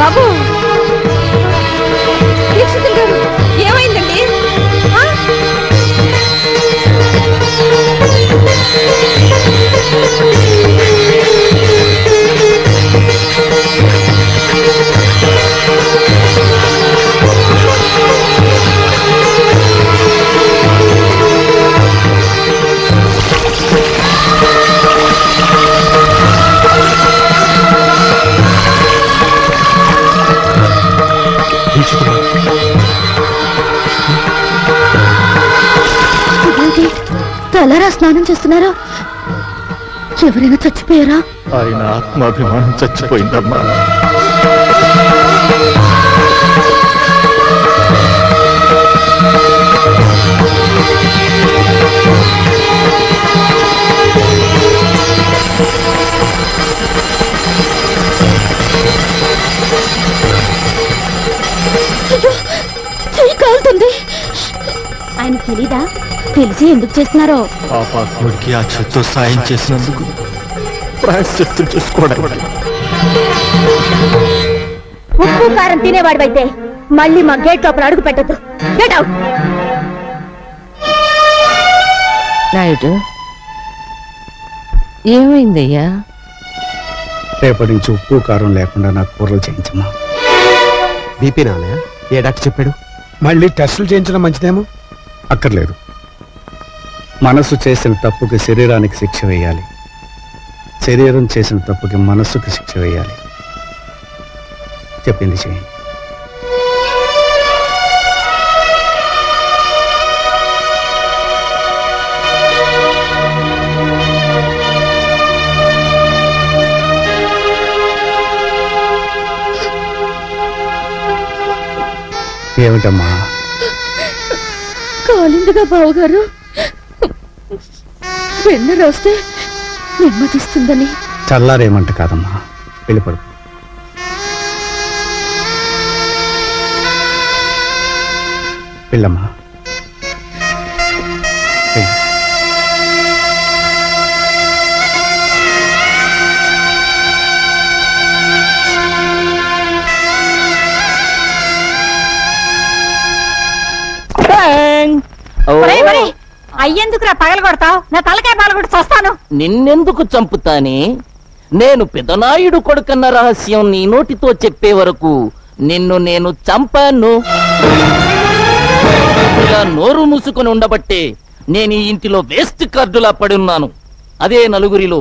బాబు దీక్షితులు గారు ఏమైందండి? తలరా స్నానం చేస్తున్నారా? ఎవరైనా చచ్చిపోయారా? ఆయన ఆత్మాభిమానం చచ్చిపోయిందమ్మా. చెయ్యి కాలుతుంది. ఆయన తెలీదా? తెలిసి ఎందుకు చేస్తున్నారో? పాపాత్ముడికి ఆ చేత్తో సాయం చేసినందుకు ప్రాయశ్చిత్తం చేసుకోవడానికి. ఉప్పు కారం తినేవాడివైతే మళ్ళీ మా గేట్ లోపల అడుగు పెట్టద్దు. Get out. నాయుడు ఏమైందయ్యా? రేపటి నుంచి ఉప్పు కారం లేకుండా నాకు కూరలు చేయించమ్మా. బీపీ నాన్నయ్య? ఏ డాక్టర్ చెప్పాడు? మళ్ళీ టెస్టులు చేయించడం మంచిదేమో. అక్కర్లేదు. మనసు చేసిన తప్పుకి శరీరానికి శిక్ష వేయాలి, శరీరం చేసిన తప్పుకి మనస్సుకి శిక్ష వేయాలి. చెప్పింది చేయండి. ఏమిటమ్మా? కాలిందిగా బావగారు. వెన్న రాస్తే నెమ్మదిస్తుందని. చల్లారేమంట కాదమ్మా, వెళ్ళిపడు. వెళ్ళమ్మా. అయ్యేందుకురా పగల కొడతావు? నా తలకాయ పగలగొట్టి చస్తాను. నిన్నెందుకు చంపుతానే? నేను పెదనాయుడు కొడుకన్న రహస్యం నీ నోటితో చెప్పే వరకు నిన్ను నేను చంపాను. ఇలా నోరు మూసుకొని ఉండబట్టే నేను ఈ ఇంటిలో వేస్ట్ కార్డులా పడున్నాను. అదే నలుగురిలో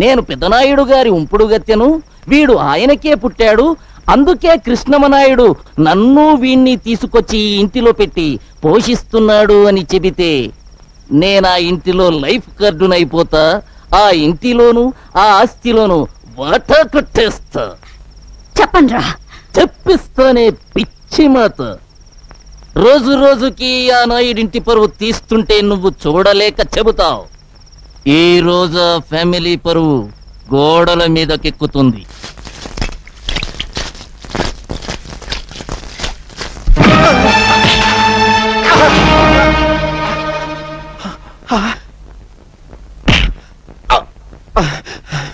నేను పెదనాయుడు గారి ఉంపుడు గత్తెను, వీడు ఆయనకే పుట్టాడు, అందుకే కృష్ణమనాయుడు నన్ను వీణ్ణి తీసుకొచ్చి ఈ ఇంటిలో పెట్టి పోషిస్తున్నాడు అని చెబితే నేనా ఇంటిలో లైఫ్ కార్డునైపోతా. ఆ ఇంటిలోను ఆ ఆస్తిలోను వాటా కొట్టేస్తా. చెప్పండ్రా. చెప్పిస్తానే పిచ్చి మాత. రోజు రోజుకి ఆ నాయుడింటి పరువు తీస్తుంటే నువ్వు చూడలేక చెబుతావు. ఈ రోజు ఫ్యామిలీ పరువు గోడల మీదకెక్కుతుంది.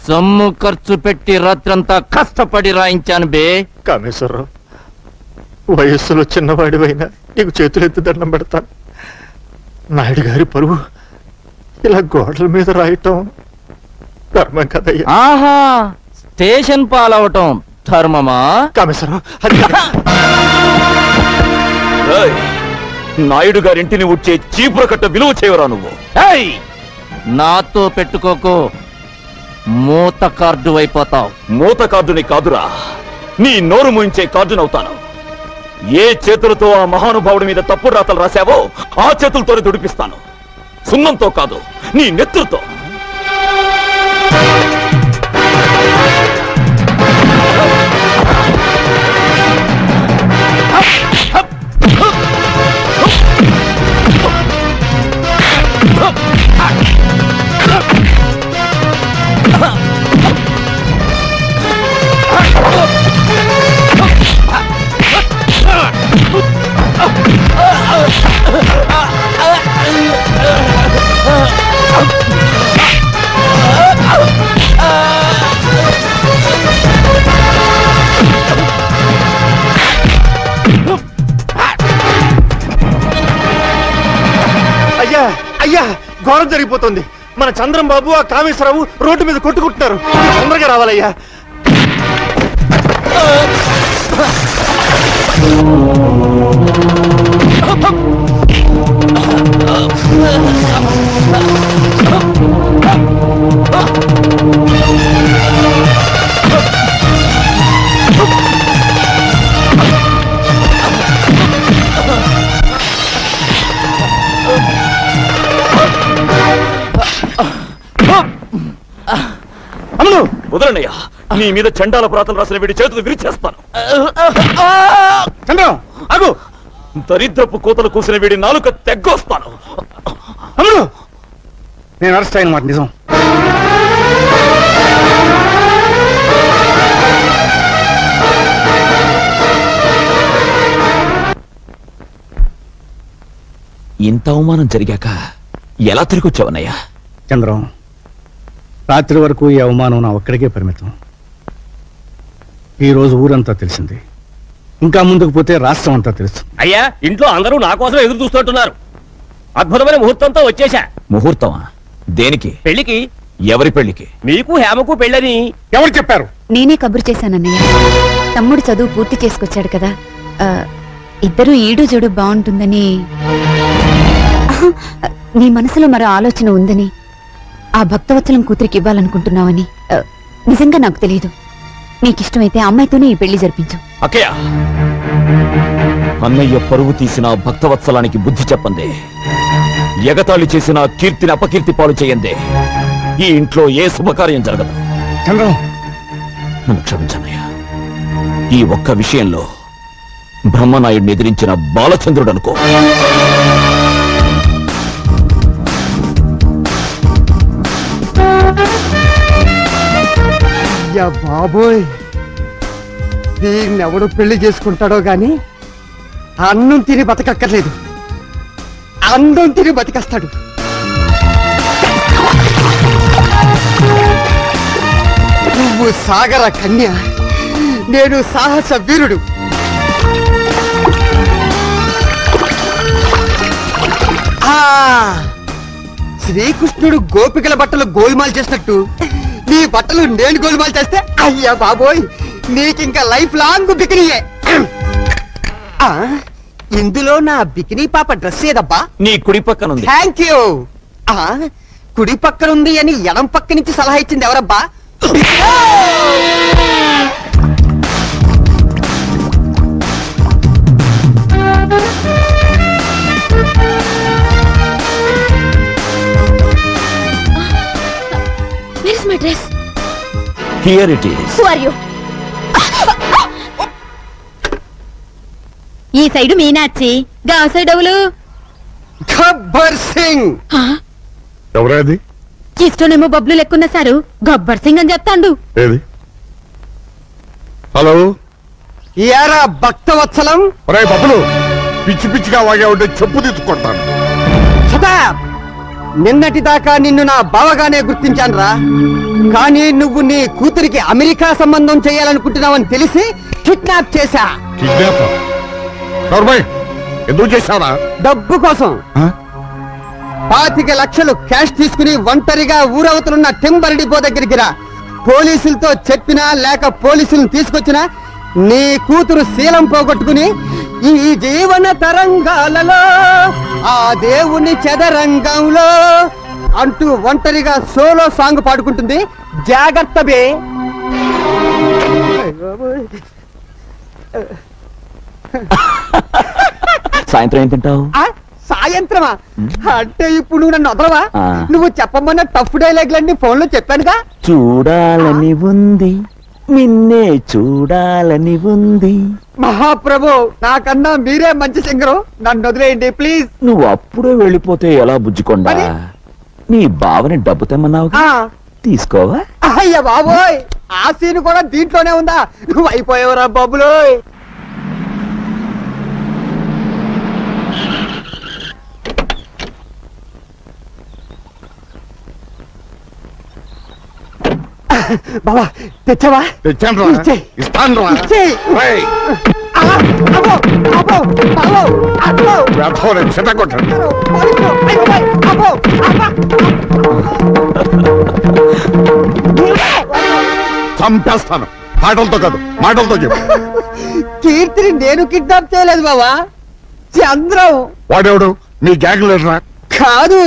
సొమ్ము ఖర్చు పెట్టి రాత్రంతా కష్టపడి రాయించాను బే. కామేశ్వరరావు, వయస్సులో చిన్నవాడివైనా నీకు చేతులెత్తి దండం పెడతాను. నాయుడు గారి పరువు ఇలా గోడల మీద రాయటం ధర్మం కదయ్యా. ఆహా, స్టేషన్ పాలవటం ధర్మమా? కామేశ్వరరావు, నాయుడు గారింటిని ఉడ్చే చీపుర కట్ట విలువ చేయవరా నువ్వు? నాతో పెట్టుకోకు, మూత కార్డు అయిపోతావు. మూత కార్డుని కాదురా, నీ నోరు మూయించే కార్డునవుతాను. ఏ చేతులతో ఆ మహానుభావుడి మీద తప్పుడు రాతలు రాశావో ఆ చేతులతోనే దుడిపిస్తాను. సున్నంతో కాదు, నీ నెత్తులతో. అయ్యా ఘోరం జరిగిపోతుంది. మన చంద్రం బాబు ఆ కామేశ్వరరావు రోడ్డు మీద కొట్టుకుంటున్నారు. తొందరగా రావాలయ్యా. వదలనయ్యా, నీ మీద చండాల ప్రాతలు రాసిన వీడి చేతులు విరిచేస్తాను. చంద్రం ఆగు. దరిద్రపు కోతలు కూసిన వీడి నాలుక తెగ్గొస్తాను. నేను అరెస్ట్ అయిన మాట నిజం. ఇంత అవమానం జరిగాక ఎలా తిరిగి వచ్చావన్నయ్యా? చంద్రం, రాత్రి వరకు ఈ అవమానం నా ఒక్కడికే పరిమితం. ఈ రోజు ఊరంతా తెలిసింది. ఇంకా ముందుకు పోతే రాష్ట్రం అంతా తెలుసు. అయ్యా, ఇంట్లో అందరూ నా కోసం ఎదురు చూస్తుంటున్నారు. అద్భుతమైన ముహూర్తంతో వచ్చేశా. ముహూర్తమా? దేనికి? పెళ్లికి. ఎవరి పెళ్లికి? మీకు హేమకు పెళ్ళని. ఎవరు చెప్పారు? నేనే కబురు చేశానన్నయ్య. తమ్ముడు చదువు పూర్తి చేసుకొచ్చాడు కదా, ఇద్దరు ఈడు జోడు బాగుంటుందని. నీ మనసులో మరో ఆలోచన ఉందని, ఆ భక్తవత్సలం కూతురికి ఇవ్వాలనుకుంటున్నావని నిజంగా నాకు తెలియదు. నీకిష్టమైతే అమ్మాయితోనే ఈ పెళ్లి జరిపించు. అక్కయ్య, అన్నయ్య పరువు తీసిన భక్తవత్సలానికి బుద్ధి చెప్పందే, ఎగతాళి చేసిన కీర్తిని అపకీర్తి పాలు చేయందే ఈ ఇంట్లో ఏ శుభకార్యం జరగదు. చంద్రం, నన్ను క్షమించన్నయ్య. ఈ ఒక్క విషయంలో బ్రహ్మనాయుడిని ఎదిరించిన బాలచంద్రుడు అనుకో. బాబోయ్, దీన్నెవడు పెళ్లి చేసుకుంటాడో గాని అన్నం తిని బతకక్కర్లేదు, అందం తిని బతికేస్తాడు. నువ్వు సాగర కన్య, నేను సాహస వీరుడు. శ్రీకృష్ణుడు గోపికల బట్టలు గోల్మాల్ చేసినట్టు నీ బట్టలు నేను గోల్మాల్ చేస్తే, అయ్యా బాబోయ్, నీకింకా లైఫ్ లాంగ్ బికినీయే. ఇందులో నా బికినీ పాప డ్రెస్ ఏదబ్బా? నీ కుడి పక్కన ఉంది. Thank you. కుడి పక్కన ఉంది అని ఎడం పక్క నుంచి సలహా ఇచ్చింది ఎవరబ్బా? Where is my dress? Here it is. Who are you? ఈ సైడు మీనాచి, గా సైడ్ ఎవలు? గబ్బర్ సింగ్. ఎవరది? ఇష్టనేమో బబ్లు లెక్కున్న సారు గబ్బర్ సింగ్ అని చెప్తాండు. ఏది? హలో, యారా భక్తవత్సలం. ఒరేయ్ బబ్బులు, పిచ్చి పిచ్చిగా వాగా ఉంటే చెప్పు తీసుకుంటాను. నిన్నటి దాకా నిన్ను నా బావగానే గుర్తించాను రా, కానీ నువ్వు నీ కూతురికి అమెరికా సంబంధం చేయాలనుకుంటున్నావని తెలిసి కిడ్నాప్ చేశా. ఎందుకు చేశావా? డబ్బు కోసం. 25 లక్షలు క్యాష్ తీసుకుని ఒంటరిగా ఊరవతలున్న టింబర్ డిపో దగ్గరికి రా. పోలీసులతో చెప్పినా లేక పోలీసులను తీసుకొచ్చినా నీ కూతురు శీలం పోగొట్టుకుని ఈ జీవన తరంగాలలో ఆ దేవుని చదరంగంలో అంటూ ఒంటరిగా సోలో సాంగ్ పాడుకుంటుంది. జాగ్రత్త బే. సాయంత్రం ఏం తింటావు? సాయంత్రమా? అంటే ఇప్పుడు నువ్వు నన్ను వదలవా? నువ్వు చెప్పమన్న టఫ్ డైలాగ్లన్నీ ఫోన్ లో చెప్పానుగా. చూడాలని ఉంది, నిన్నే చూడాలని ఉంది. మహాప్రభు, నాకన్నా మీరే మంచి సింగరు, నన్ను వదిలేయండి ప్లీజ్. నువ్వు అప్పుడే వెళ్ళిపోతే ఎలా బుజ్జికొండా? నీ బావని డబ్బు తెమ్మన్నావు, తీసుకోవా? అయ్య బాబోయ్, ఆ సీన్ కూడా దీంట్లోనే ఉందా? నువ్వు అయిపోయావురా బాబులోయ్. బాబా తెచ్చావా? తెచ్చాను. ఇస్తాను. చెత్త కొట్టాడు. చంపేస్తాను. మాటలతో కాదు, మాటలతో చెప్పు. కీర్తిని నేను కిడ్నాప్ చేయలేదు బావా, చంద్రం. వాడెవడు? మీ గ్యాంగ్ లీడరా? కాదు,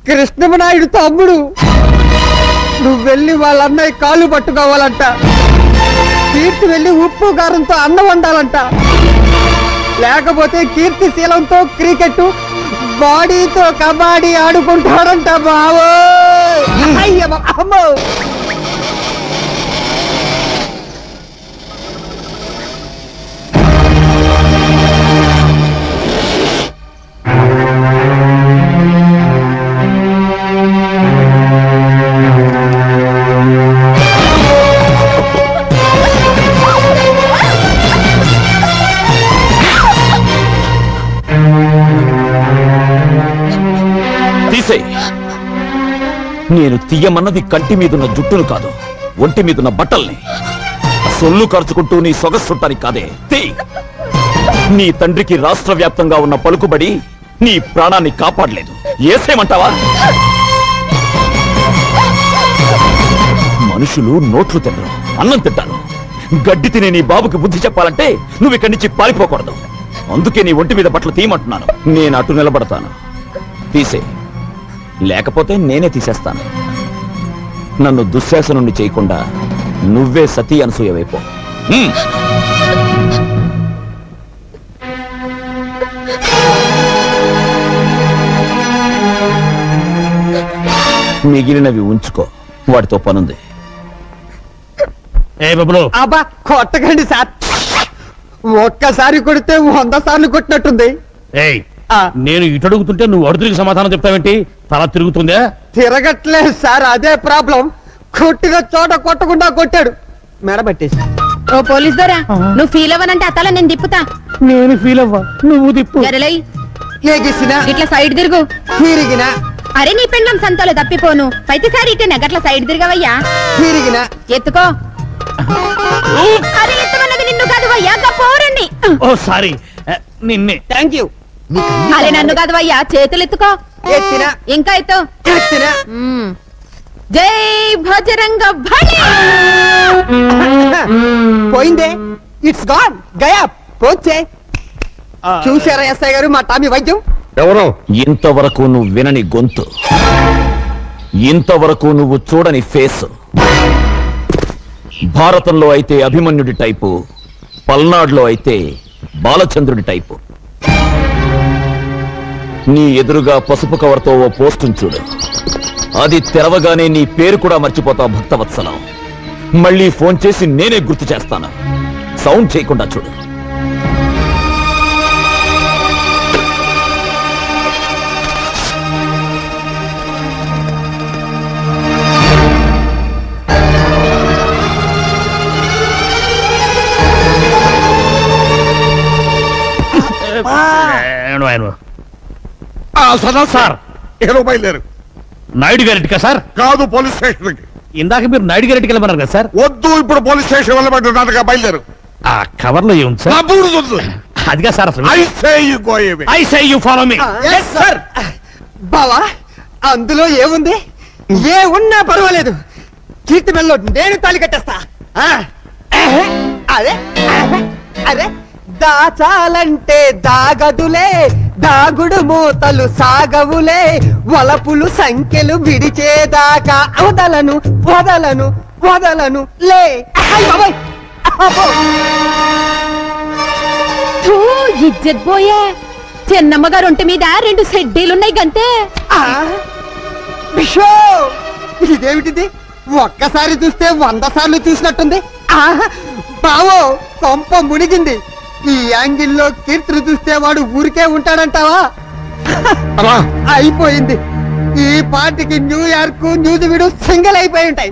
కృష్ణమనాయుడు తమ్ముడు. నువ్వు వెళ్ళి వాళ్ళ అన్నయ్య కాళ్ళు పట్టుకోవాలంట. కీర్తి వెళ్ళి ఉప్పు కారంతో అన్నం వండాలంట. లేకపోతే కీర్తి శీలంతో క్రికెట్, బాడీతో కబడ్డీ ఆడుకుంటాడంట బావో. అమ్మో. నేను తీయమన్నది కంటి మీదున్న జుట్టును కాదు, ఒంటి మీదున్న బట్టల్ని. సొల్లు ఖర్చుకుంటూ నీ సొగసుంటానికి కాదే. నీ తండ్రికి రాష్ట్ర వ్యాప్తంగా ఉన్న పలుకుబడి నీ ప్రాణాన్ని కాపాడలేదు. ఏసేమంటావా? మనుషులు నోట్లు తినరు, అన్నం తింటారు. గడ్డి తినే నీ బాబుకి బుద్ధి చెప్పాలంటే నువ్వు ఇక్కడి నుంచి పారిపోకూడదు. అందుకే నీ ఒంటి మీద బట్టలు తీయమంటున్నాను. నేను అటు నిలబడతాను. తీసే, లేకపోతే నేనే తీసేస్తాను. నన్ను దుశ్శాసనుణ్ణి చేయకుండా నువ్వే సతీ అనసూయవైపో. మిగిలినవి ఉంచుకో, వాటితో పనుంది. అబ్బా కొట్టకండి సార్, ఒక్కసారి కొడితే 100 సార్లు కొట్టినట్టుంది. నేను ఇటు అడుగుతుంటే నువ్వు అడుగురికి సమాధానం చెప్తావేంటి? తల తిరుగుతుందా? తిరగట్లేదు సార్, అదే ప్రాబ్లం. కొట్టిన చోట కొట్టకుండా కొట్టాడు, మెడబట్టేసి. ఓ పోలీస్ దొరా, నువ్వు ఫీల్ అవ్వనంటే అతల నేను తిప్పుతా. నేను ఫీల్ అవ్వా, నువ్వు తిప్పు. ఏగిసినా ఇట్లా సైడ్ తిరుగు. తిరిగిన అరే నీ పెండ్లం సంతలో తప్పిపోను. ప్రతిసారి ఇటే గట్ల సైడ్ తిరగవయ్యా. తిరిగిన ఎత్తుకో. అరే ఎత్తమన్నది నిన్ను కాదు వయ్యా, పోరండి. ఓ సారీ, నిన్నే. Thank you. అరే నన్ను కాదు వయ్యా, చేతులు ఎత్తుకో. ఎత్తిన ఇంకా ఎత్తు. ఎత్తిన. జై భజరంగ బలి. పోయిందే, ఇట్స్ గాన్, గయా పోచే. చూసారా ఎస్ఐ గారు మా టామీ వైద్యం? ఎవరు? ఇంతవరకు నువ్వు వినని గొంతు, ఇంతవరకు నువ్వు చూడని ఫేస్. భారతంలో అయితే అభిమన్యుడి టైపు, పల్నాడులో అయితే బాలచంద్రుడి టైపు. నీ ఎదురుగా పసుపు కవర్తో ఓ పోస్టును చూడు. అది తెరవగానే నీ పేరు కూడా మర్చిపోతావు భక్తవత్సలం. మళ్ళీ ఫోన్ చేసి నేనే గుర్తు చేస్తాను. సౌండ్ చేయకుండా చూడు. సార్ ఏదో బయలుదేరు. నాయుడు గారింటికా సార్? కాదు, పోలీస్ స్టేషన్ కి. ఇందాక మీరు నాయుడు గారింటికి వెళ్ళమన్నారు కదా సార్? వద్దు, ఇప్పుడు పోలీస్ స్టేషన్ వెళ్ళబడ్డా బయలుదేరు. ఆ కవర్ లో ఏముంది సార్? అదిగా సార్ అసలు. I say you go away. I say you follow me. Yes sir. బావా, అందులో ఏముంది? ఏ ఉన్నా పర్వాలేదు, కీర్తి మెల్లో నేను తాళి కట్టేస్తా. అరే అరే, దాచాలంటే దాగదులే, దాగుడు మూతలు సాగవులే, వలపులు సంఖ్యలు విడిచేదాకా వదలను వదలను వదలను లే. ఇజ్జత్ పోయే. చిన్నమ్మ గారు ఒంటి మీద 2 సెడ్డీలున్నాయి గంతే. బిషో, ఇదేమిటిది? ఒక్కసారి చూస్తే 100 సార్లు చూసినట్టుంది. బావో, కొంప మునిగింది. ఈ యాంగిల్లో కీర్తిని చూస్తే వాడు ఊరికే ఉంటాడంటావా? అయిపోయింది. ఈ పార్టీకి న్యూయార్క్, న్యూజివీడు సింగిల్ అయిపోయి ఉంటాయి.